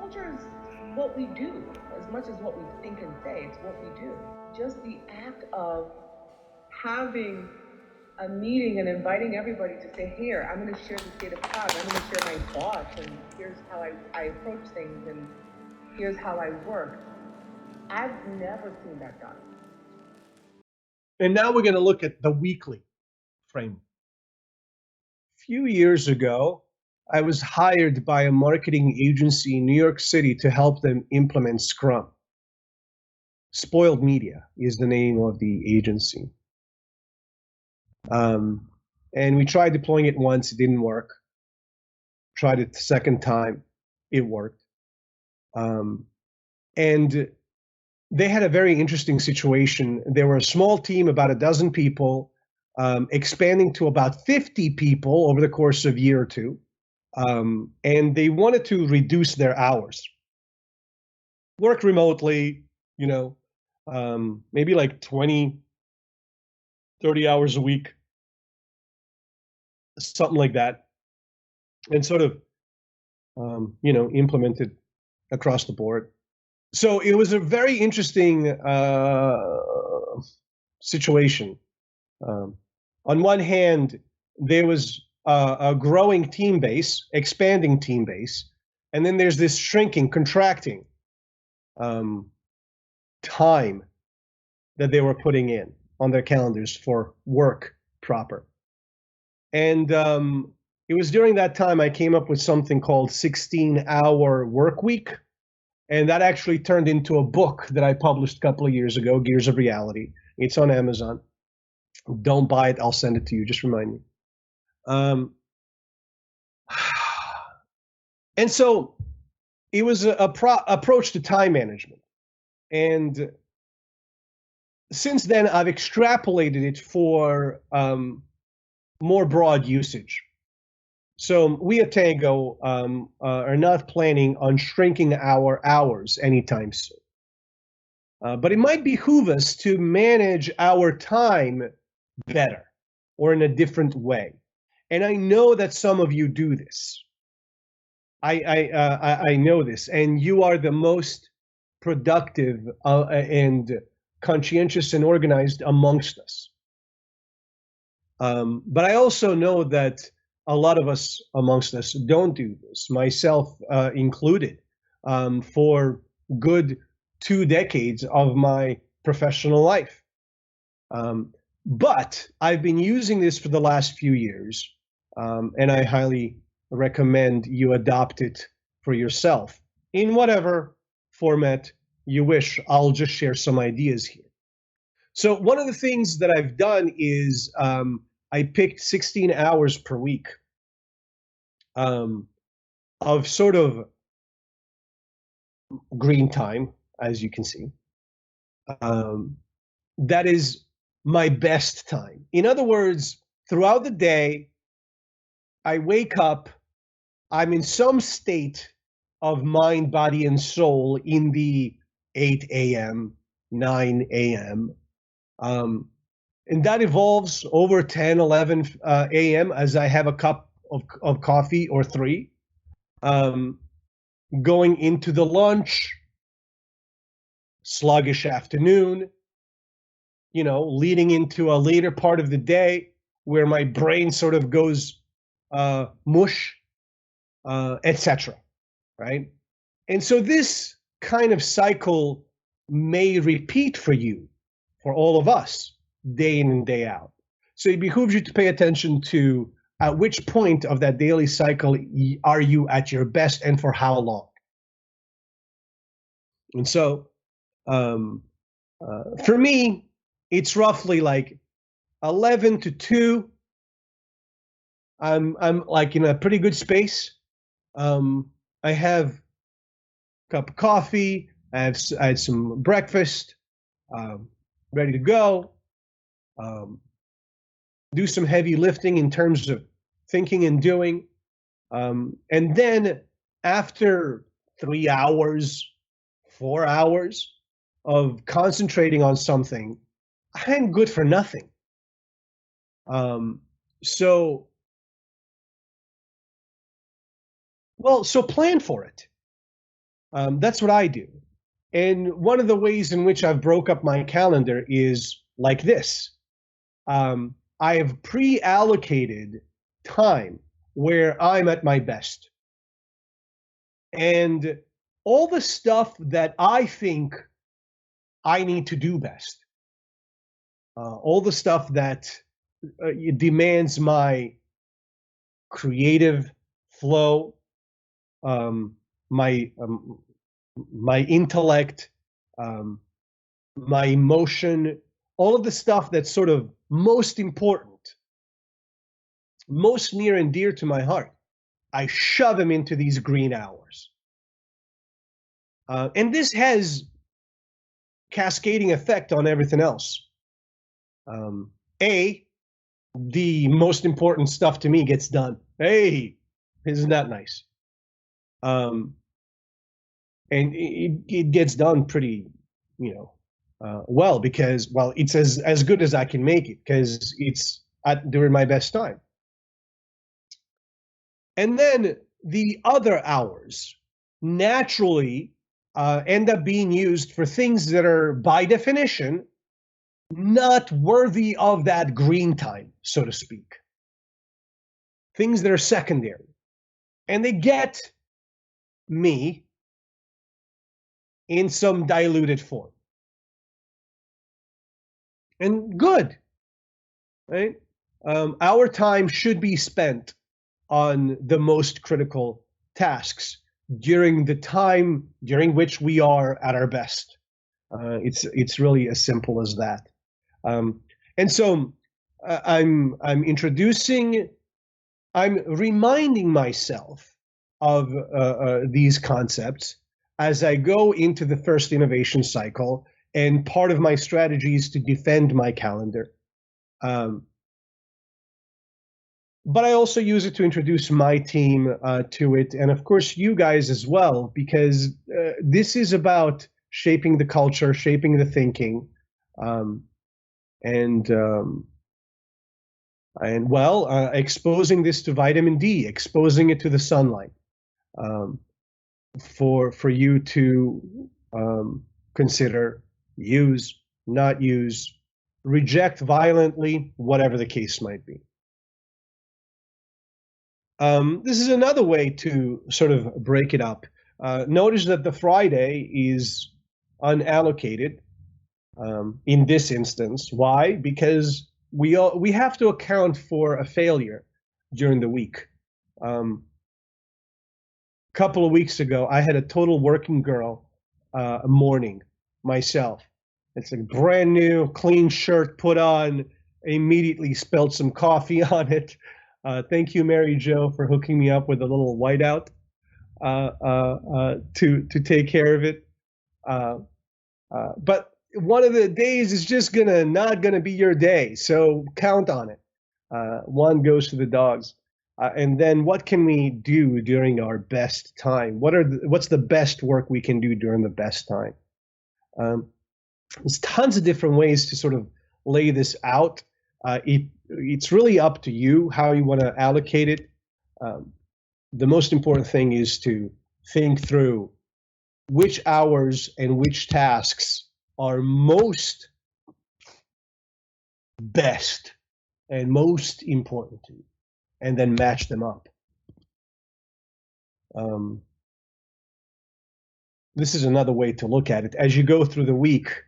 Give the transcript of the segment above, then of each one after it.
culture is what we do as much as what we think and say. It's what we do. Just the act of having a meeting and inviting everybody to say, here, I'm going to share the state of Prague. I'm going to share my thoughts, and here's how I approach things, and here's how I work. I've never seen that done. And now we're going to look at the weekly framework. A few years ago, I was hired by a marketing agency in New York City to help them implement Scrum. Spoiled Media is the name of the agency. And we tried deploying it once, it didn't work. Tried it the second time, it worked. And they had a very interesting situation. They were a small team, about a dozen people, expanding to about 50 people over the course of a year or two. And they wanted to reduce their hours. Work remotely, maybe like 20, 30 hours a week, something like that, and sort of, implemented across the board. So it was a very interesting situation. On one hand, there was a growing team base, expanding team base, and then there's this shrinking, contracting time that they were putting in on their calendars for work proper. And it was during that time I came up with something called 16-hour work week. And that actually turned into a book that I published a couple of years ago, Gears of Reality. It's on Amazon. Don't buy it. I'll send it to you. Just remind me. And so it was an approach to time management. And since then, I've extrapolated it for more broad usage. So we at Tango are not planning on shrinking our hours anytime soon. But it might behoove us to manage our time better or in a different way. And I know that some of you do this. I know this, and you are the most productive and conscientious and organized amongst us. But I also know that a lot of us amongst us don't do this, myself included, for good 2 decades of my professional life. But I've been using this for the last few years, and I highly recommend you adopt it for yourself in whatever format you wish. I'll just share some ideas here. So one of the things that I've done is I picked 16 hours per week of sort of green time, as you can see. That is my best time. In other words, throughout the day, I wake up, I'm in some state of mind, body, and soul in the 8 a.m., 9 a.m., and that evolves over 10, 11 a.m. as I have a cup of coffee or 3, going into the lunch, sluggish afternoon, leading into a later part of the day where my brain sort of goes mush, etc. Right? And so this kind of cycle may repeat for you, for all of us, day in and day out. So it behooves you to pay attention to at which point of that daily cycle are you at your best and for how long. And so for me, it's roughly like 11 to 2. I'm like in a pretty good space. I have a cup of coffee. I had some breakfast, ready to go. Do some heavy lifting in terms of thinking and doing. And then after 3 hours, 4 hours of concentrating on something, I'm good for nothing. So plan for it. That's what I do. And one of the ways in which I've broke up my calendar is like this. I have pre-allocated time where I'm at my best. And all the stuff that I think I need to do best, all the stuff that demands my creative flow, my my intellect, um, my emotion, all of the stuff that's sort of most important, most near and dear to my heart, I shove them into these green hours. And this has cascading effect on everything else. The most important stuff to me gets done. Hey, isn't that nice? And it gets done pretty, well, because, well, it's as good as I can make it, because it's during my best time. And then the other hours naturally end up being used for things that are, by definition, not worthy of that green time, so to speak. Things that are secondary. And they get me in some diluted form. And good, right? Our time should be spent on the most critical tasks during the time during which we are at our best. It's really as simple as that. And so I'm reminding myself of these concepts as I go into the first innovation cycle, and part of my strategy is to defend my calendar. But I also use it to introduce my team to it, and of course you guys as well, because this is about shaping the culture, shaping the thinking, exposing this to vitamin D, exposing it to the sunlight, for you to consider, use, not use, reject violently, whatever the case might be. This is another way to sort of break it up. Notice that the Friday is unallocated in this instance. Why? Because we have to account for a failure during the week. A couple of weeks ago, I had a total working girl morning myself. It's a brand new, clean shirt put on, immediately spilled some coffee on it. Thank you, Mary Jo, for hooking me up with a little whiteout to take care of it. But one of the days is just not gonna be your day, so count on it. One goes to the dogs, and then what can we do during our best time? What's the best work we can do during the best time? There's tons of different ways to sort of lay this out. It's really up to you how you want to allocate it. The most important thing is to think through which hours and which tasks are most best and most important to you, and then match them up. This is another way to look at it. As you go through the week,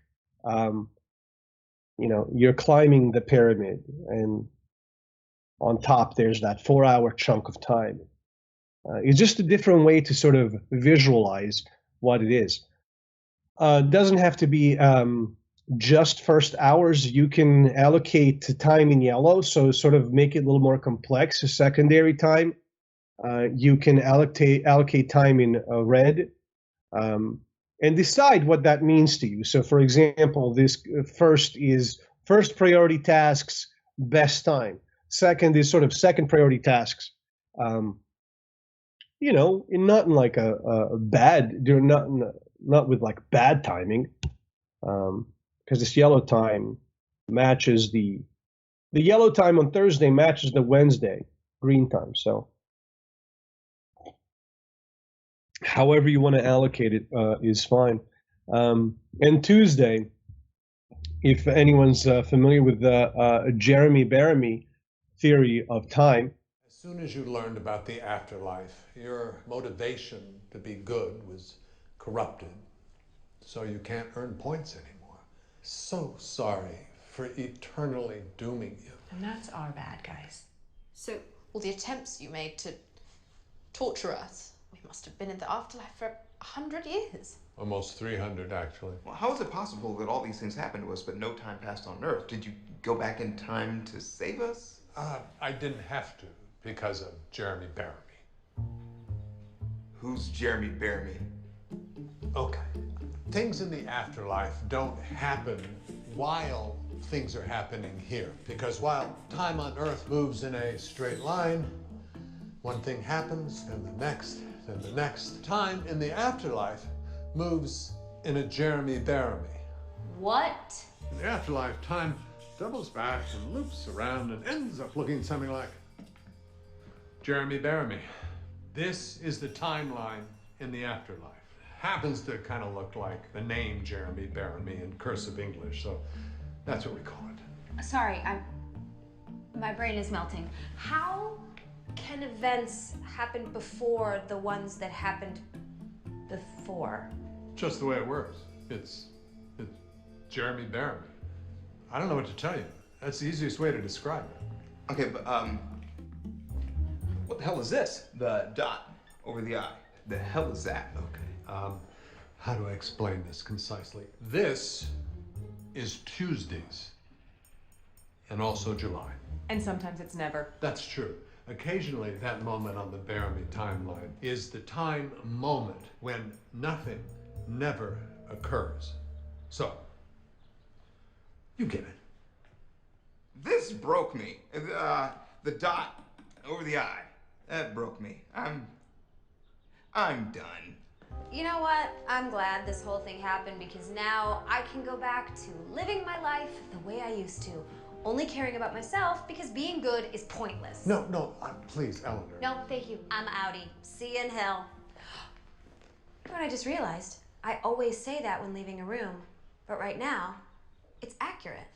you're climbing the pyramid, and on top there's that 4-hour chunk of time. It's just a different way to sort of visualize what it is. Doesn't have to be just first hours. You can allocate time in yellow, so sort of make it a little more complex. A secondary time. You can allocate time in red. And decide what that means to you. So, for example, this first priority tasks, best time. Second is sort of second priority tasks. Not in like a bad, not with like bad timing, because this yellow time matches the yellow time on Thursday matches the Wednesday green time. So however you want to allocate it is fine. And Tuesday, if anyone's familiar with the Jeremy Bearimy theory of time. As soon as you learned about the afterlife, your motivation to be good was corrupted, so you can't earn points anymore. So sorry for eternally dooming you. And that's our bad, guys. So, all the attempts you made to torture us, we must have been in the afterlife for 100 years. Almost 300, actually. Well, how is it possible that all these things happened to us, but no time passed on Earth? Did you go back in time to save us? I didn't have to because of Jeremy Bearimy. Who's Jeremy Bearimy? Okay. Things in the afterlife don't happen while things are happening here. Because while time on Earth moves in a straight line, one thing happens, then the next, then the next. Time in the afterlife moves in a Jeremy Bearimy. What? In the afterlife, time doubles back and loops around and ends up looking something like Jeremy Bearimy. This is the timeline in the afterlife. Happens to kind of look like the name Jeremy Bearimy in cursive English, so that's what we call it. Sorry, my brain is melting. How can events happen before the ones that happened before? Just the way it works. It's Jeremy Bearimy. I don't know what to tell you. That's the easiest way to describe it. Okay, but, what the hell is this? The dot over the I. The hell is that? Okay. How do I explain this concisely? This is Tuesdays and also July. And sometimes it's never. That's true. Occasionally, that moment on the Bearimy timeline is the time moment when nothing never occurs. So, you get it. This broke me. The dot over the I. That broke me. I'm done. You know what? I'm glad this whole thing happened because now I can go back to living my life the way I used to. Only caring about myself because being good is pointless. No, please, Eleanor. No, thank you. I'm outie. See you in hell. You know what I just realized? I always say that when leaving a room, but right now, it's accurate.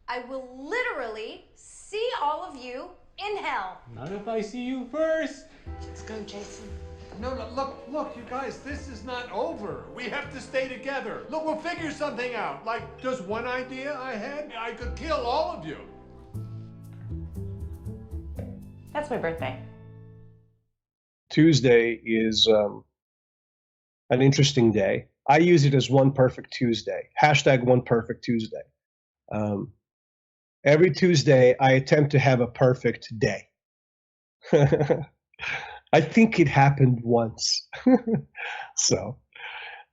I will literally see all of you in hell. Not if I see you first. Let's go, Jason. No, look, you guys, this is not over. We have to stay together. Look, we'll figure something out. Like, just one idea I had, I could kill all of you. That's my birthday. Tuesday is an interesting day. I use it as One Perfect Tuesday. Hashtag One Perfect Tuesday. Every Tuesday, I attempt to have a perfect day. I think it happened once. So,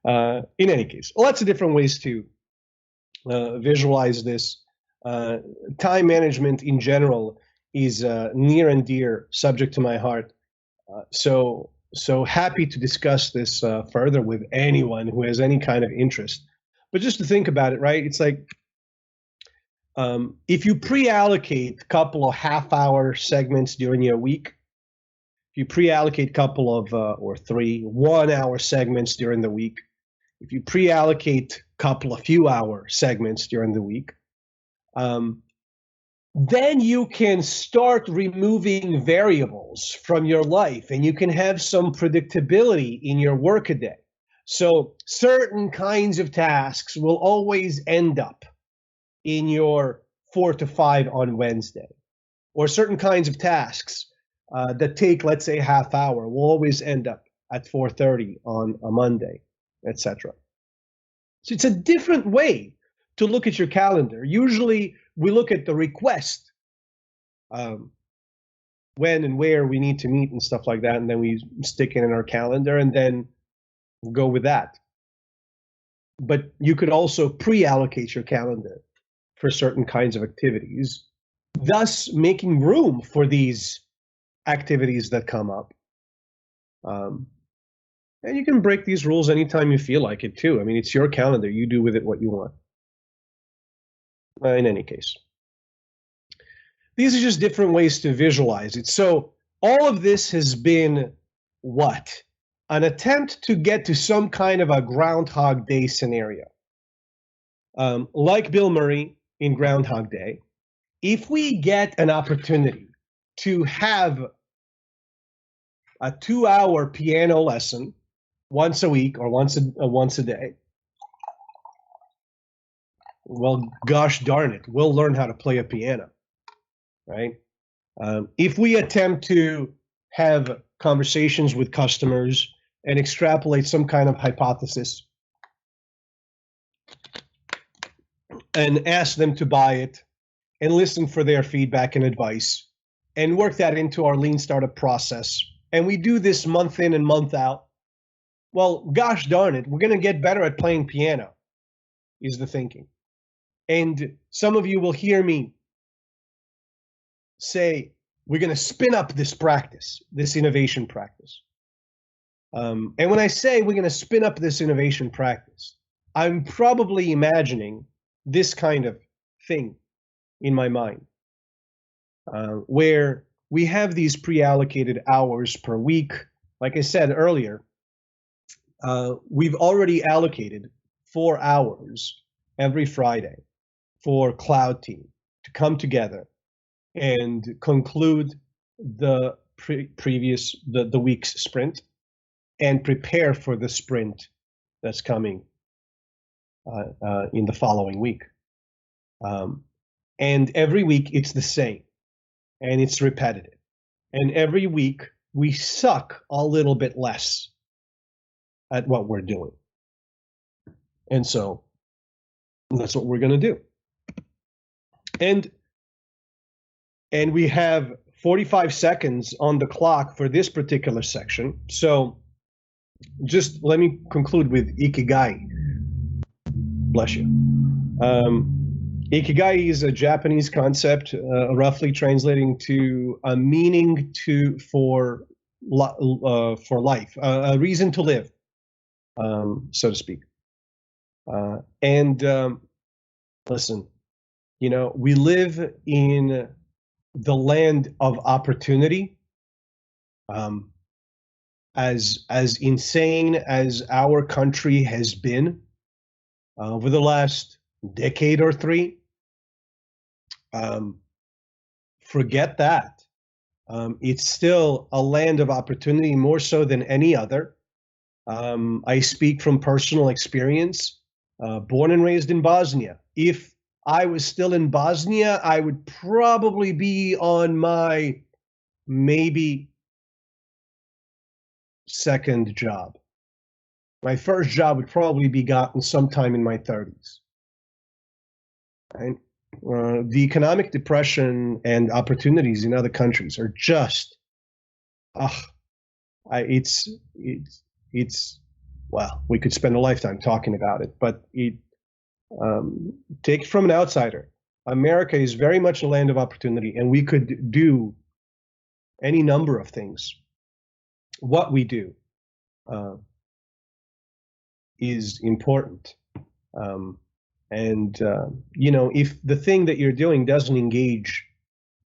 in any case, lots of different ways to visualize this. Time management in general is near and dear subject to my heart. So happy to discuss this further with anyone who has any kind of interest. But just to think about it, right? It's like if you pre-allocate a couple of half-hour segments during your week, if you pre-allocate a couple of or 3 1-hour segments during the week, if you pre-allocate a couple of few-hour segments during the week, then you can start removing variables from your life and you can have some predictability in your workaday. So certain kinds of tasks will always end up in your 4 to 5 on Wednesday, or certain kinds of tasks that take, let's say, half hour will always end up at 4:30 on a Monday, etc. So it's a different way to look at your calendar. Usually we look at the request, when and where we need to meet and stuff like that, and then we stick it in our calendar and then go with that. But you could also pre-allocate your calendar for certain kinds of activities, thus making room for these activities that come up. And you can break these rules anytime you feel like it too. I mean, it's your calendar. You do with it what you want. In any case, these are just different ways to visualize it. So all of this has been what? an attempt to get to some kind of a Groundhog Day scenario. Like Bill Murray in Groundhog Day, if we get an opportunity to have a 2-hour piano lesson once a week or once a day, well, gosh darn it, we'll learn how to play a piano, right? If we attempt to have conversations with customers and extrapolate some kind of hypothesis and ask them to buy it and listen for their feedback and advice and work that into our lean startup process, and we do this month in and month out, well, gosh darn it, we're going to get better at playing piano, is the thinking. And some of you will hear me say, we're going to spin up this practice, this innovation practice. And when I say we're going to spin up this innovation practice, I'm probably imagining this kind of thing in my mind, where we have these pre-allocated hours per week. Like I said earlier, we've already allocated 4 hours every Friday for Cloud Team to come together and conclude the the week's sprint and prepare for the sprint that's coming in the following week. And every week it's the same, and it's repetitive. And every week we suck a little bit less at what we're doing. And so that's what we're going to do. And we have 45 seconds on the clock for this particular section. So just let me conclude with Ikigai. Bless you. Ikigai is a Japanese concept, roughly translating to a meaning for life, a reason to live, so to speak. Listen, you know, we live in the land of opportunity. As insane as our country has been over the last decade or three, forget that. It's still a land of opportunity, more so than any other. I speak from personal experience. Born and raised in Bosnia. If I was still in Bosnia, I would probably be on my maybe second job. My first job would probably be gotten sometime in my 30s. Right? The economic depression and opportunities in other countries are just, it's well, we could spend a lifetime talking about it, but take it from an outsider. America is very much a land of opportunity, and we could do any number of things. What we do is important. You know, if the thing that you're doing doesn't engage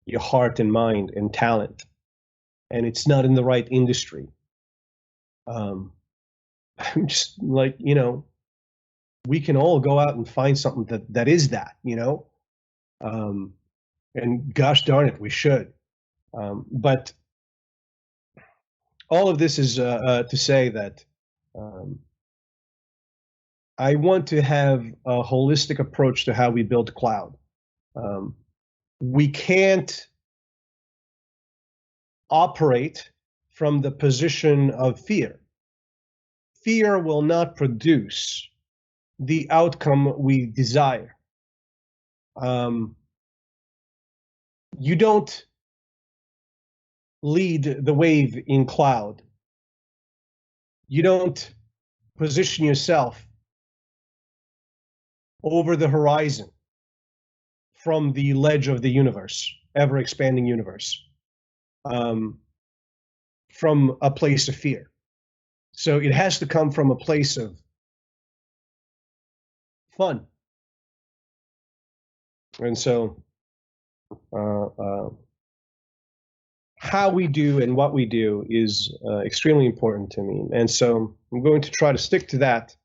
your heart and mind and talent, and it's not in the right industry, I'm just like, you know, we can all go out and find something that is that, you know, and gosh darn it, we should. But all of this is to say that I want to have a holistic approach to how we build cloud. We can't operate from the position of fear. Fear will not produce the outcome we desire. You don't lead the wave in cloud. You don't position yourself over the horizon from the ledge of the universe, ever expanding universe, from a place of fear. So it has to come from a place of fun. And so how we do and what we do is extremely important to me. And so I'm going to try to stick to that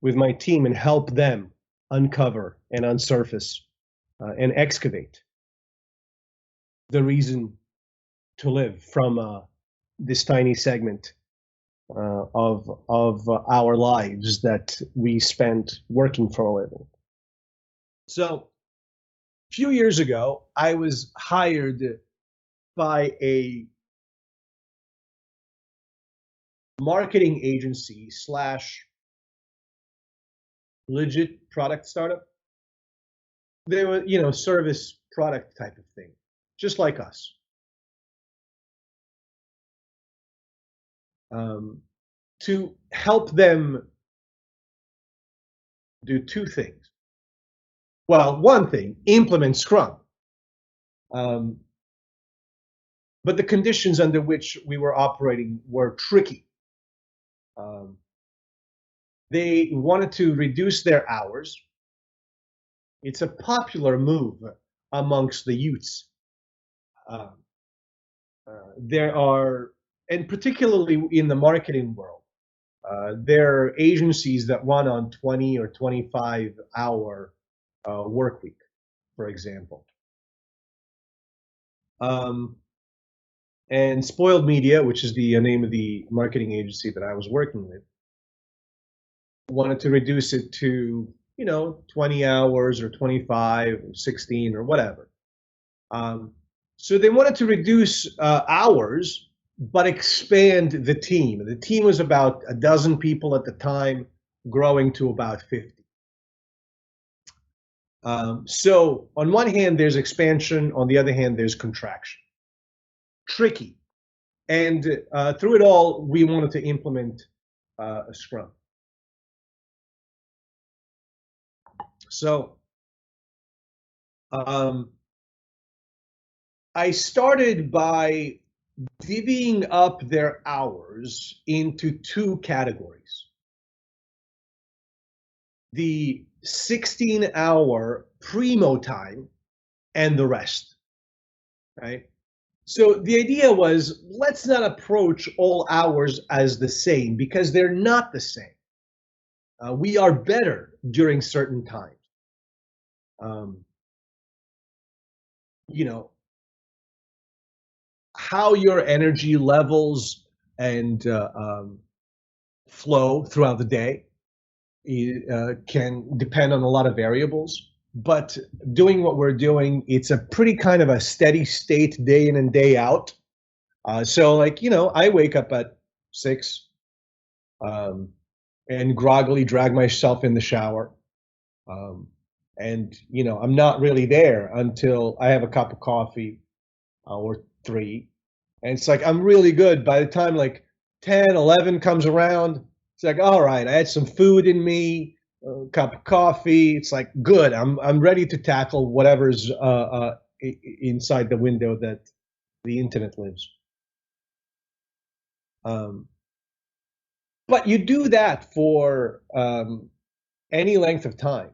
with my team and help them uncover and unsurface and excavate the reason to live from this tiny segment of our lives that we spent working for a living. So a few years ago, I was hired by a marketing agency slash legit product startup. They were, service product type of thing, just like us. To help them do two things. Well, one thing, implement Scrum. But the conditions under which we were operating were tricky. They wanted to reduce their hours. It's a popular move amongst the youths. There are, and particularly in the marketing world, there are agencies that run on 20 or 25-hour work week, for example. And Spoiled Media, which is the name of the marketing agency that I was working with, wanted to reduce it to, 20 hours or 25 or 16 or whatever. So they wanted to reduce hours, but expand the team. The team was about a dozen people at the time, growing to about 50. So on one hand, there's expansion. On the other hand, there's contraction. Tricky. And through it all, we wanted to implement a Scrum. So I started by divvying up their hours into two categories. The 16-hour primo time and the rest, right? So the idea was, let's not approach all hours as the same, because they're not the same. We are better during certain times. How your energy levels and flow throughout the day can depend on a lot of variables. But doing what we're doing, it's a pretty kind of a steady state day in and day out. So I wake up at 6 and groggily drag myself in the shower. And I'm not really there until I have a cup of coffee or 3. And it's like, I'm really good. By the time 10, 11 comes around, it's like, all right, I had some food in me, a cup of coffee. It's like, good. I'm ready to tackle whatever's inside the window that the internet lives. But you do that for any length of time.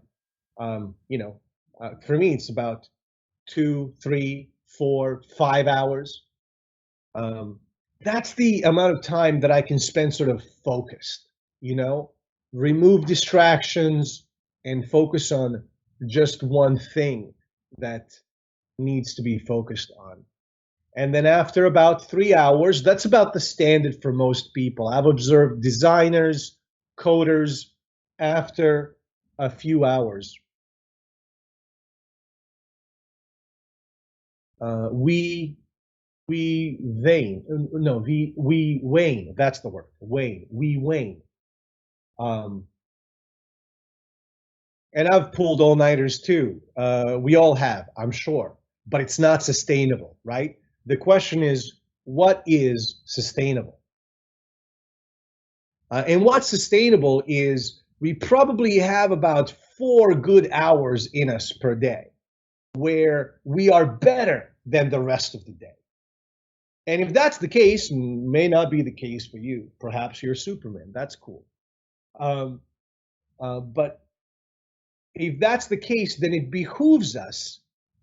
For me, it's about 2, 3, 4, 5 hours. That's the amount of time that I can spend sort of focused, remove distractions and focus on just one thing that needs to be focused on. And then after about 3 hours, that's about the standard for most people. I've observed designers, coders, after a few hours, we wane. That's the word. Wane. We wane. And I've pulled all-nighters too. We all have, I'm sure. But it's not sustainable, right? The question is, what is sustainable? And what's sustainable is we probably have about 4 good hours in us per day where we are better than the rest of the day. And if that's the case, may not be the case for you. Perhaps you're Superman. That's cool. But if that's the case, then it behooves us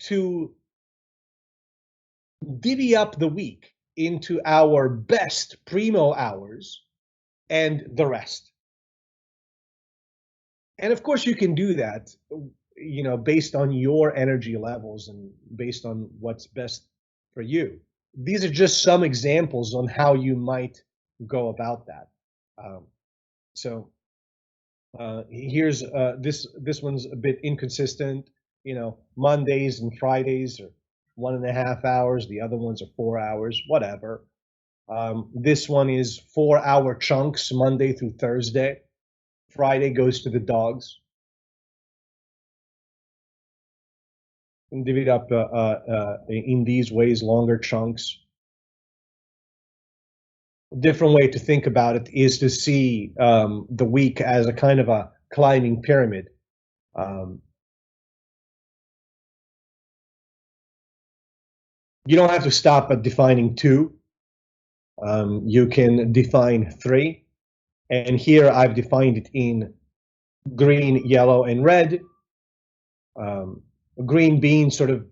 to divvy up the week into our best primo hours and the rest. And of course, you can do that, based on your energy levels and based on what's best for you. These are just some examples on how you might go about that. Here's this one's a bit inconsistent. Mondays and Fridays are 1.5 hours. The other ones are 4 hours, whatever. This one is 4-hour chunks, Monday through Thursday. Friday goes to the dogs. And divvy it up in these ways, longer chunks. A different way to think about it is to see the week as a kind of a climbing pyramid. You don't have to stop at defining 2. You can define 3. And here I've defined it in green, yellow, and red. Green being sort of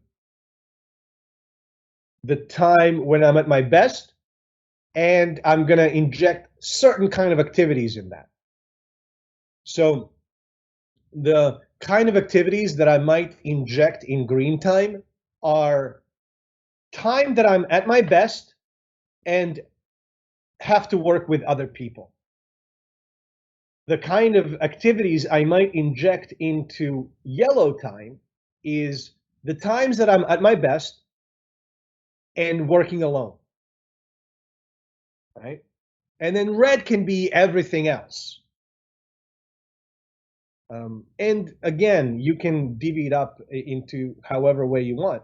the time when I'm at my best, and I'm going to inject certain kind of activities in that. So the kind of activities that I might inject in green time are time that I'm at my best and have to work with other people. The kind of activities I might inject into yellow time is the times that I'm at my best and working alone, right? And then red can be everything else. And again, you can divvy it up into however way you want.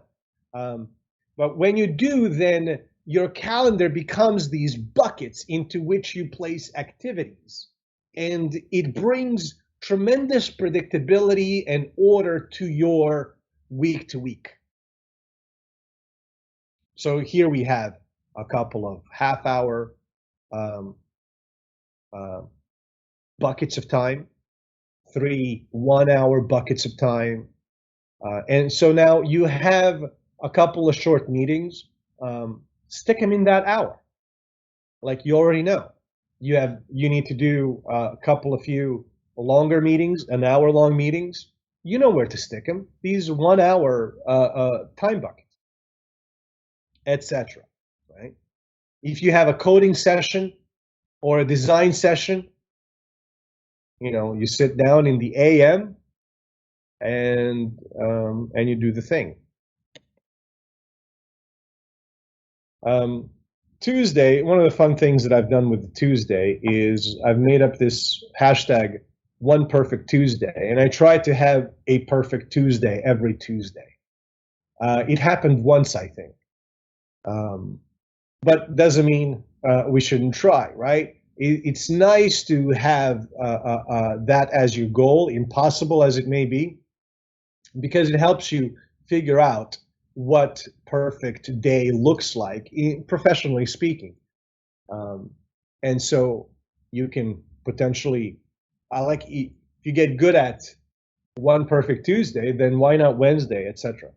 But when you do, then your calendar becomes these buckets into which you place activities. And it brings tremendous predictability and order to your week to week. So here we have a couple of half-hour buckets of time, 3 1-hour buckets of time. And so now you have a couple of short meetings. Stick them in that hour. Like you already know. You need to do a couple of few longer meetings, an hour-long meetings. You know where to stick them. These 1-hour time buckets, etc. Right? If you have a coding session or a design session, you sit down in the AM and you do the thing. Tuesday, one of the fun things that I've done with the Tuesday is I've made up this hashtag One Perfect Tuesday, and I try to have a perfect Tuesday every Tuesday. It happened once, I think, but doesn't mean we shouldn't try, right? It's nice to have that as your goal, impossible as it may be, because it helps you figure out what perfect day looks like, professionally speaking. And so you can potentially, if you get good at One Perfect Tuesday, then why not Wednesday, etc.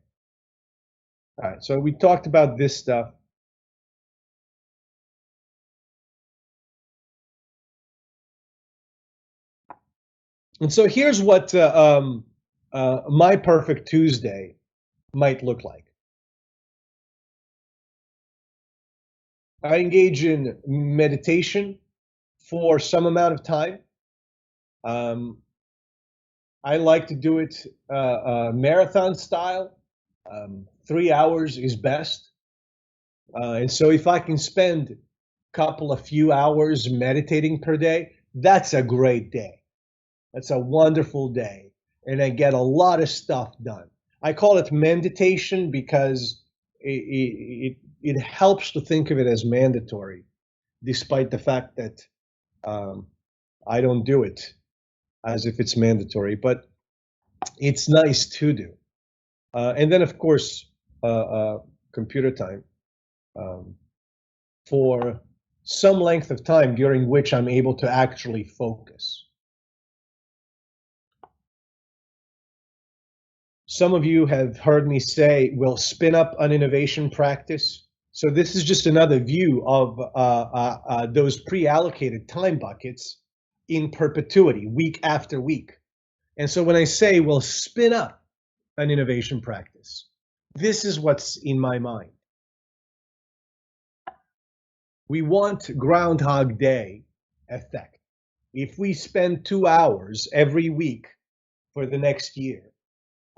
All right, so we talked about this stuff. And so here's what my perfect Tuesday might look like. I engage in meditation for some amount of time. I like to do it marathon style. 3 hours is best. And so if I can spend a few hours meditating per day, that's a great day. That's a wonderful day. And I get a lot of stuff done. I call it meditation because it helps to think of it as mandatory, despite the fact that I don't do it as if it's mandatory, but it's nice to do. And then, of course, computer time for some length of time during which I'm able to actually focus. Some of you have heard me say, we'll spin up an innovation practice So this is just another view of those pre-allocated time buckets in perpetuity, week after week. And so when I say, well, spin up an innovation practice, this is what's in my mind. We want Groundhog Day effect. If we spend 2 hours every week for the next year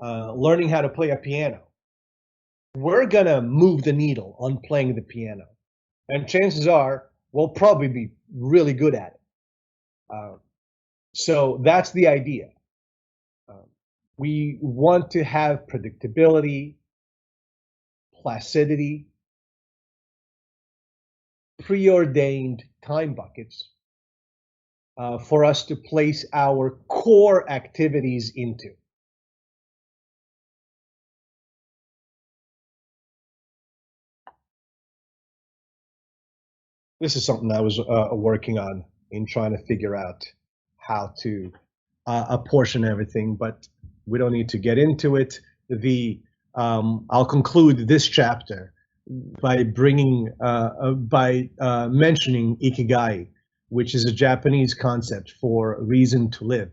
learning how to play a piano, we're going to move the needle on playing the piano. And chances are we'll probably be really good at it. So that's the idea. We want to have predictability, placidity, preordained time buckets for us to place our core activities into. This is something I was working on in trying to figure out how to apportion everything, but we don't need to get into it. I'll conclude this chapter by mentioning ikigai, which is a Japanese concept for reason to live.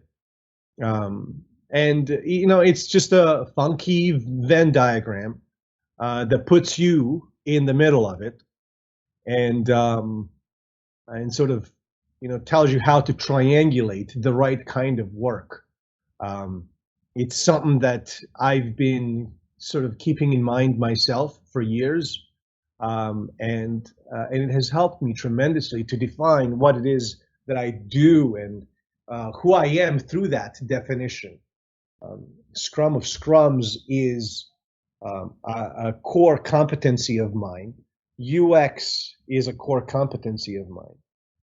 And it's just a funky Venn diagram that puts you in the middle of it, and sort of tells you how to triangulate the right kind of work. It's something that I've been sort of keeping in mind myself for years, and it has helped me tremendously to define what it is that I do and who I am through that definition. Scrum of Scrums is a core competency of mine. UX is a core competency of mine.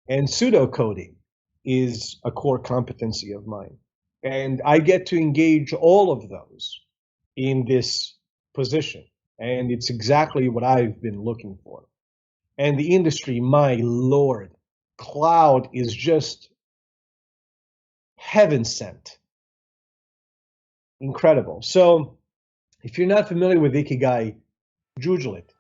And pseudocoding is a core competency of mine. And I get to engage all of those in this position. And it's exactly what I've been looking for. And the industry, my Lord, cloud is just heaven sent. Incredible. So if you're not familiar with Ikigai, Google it.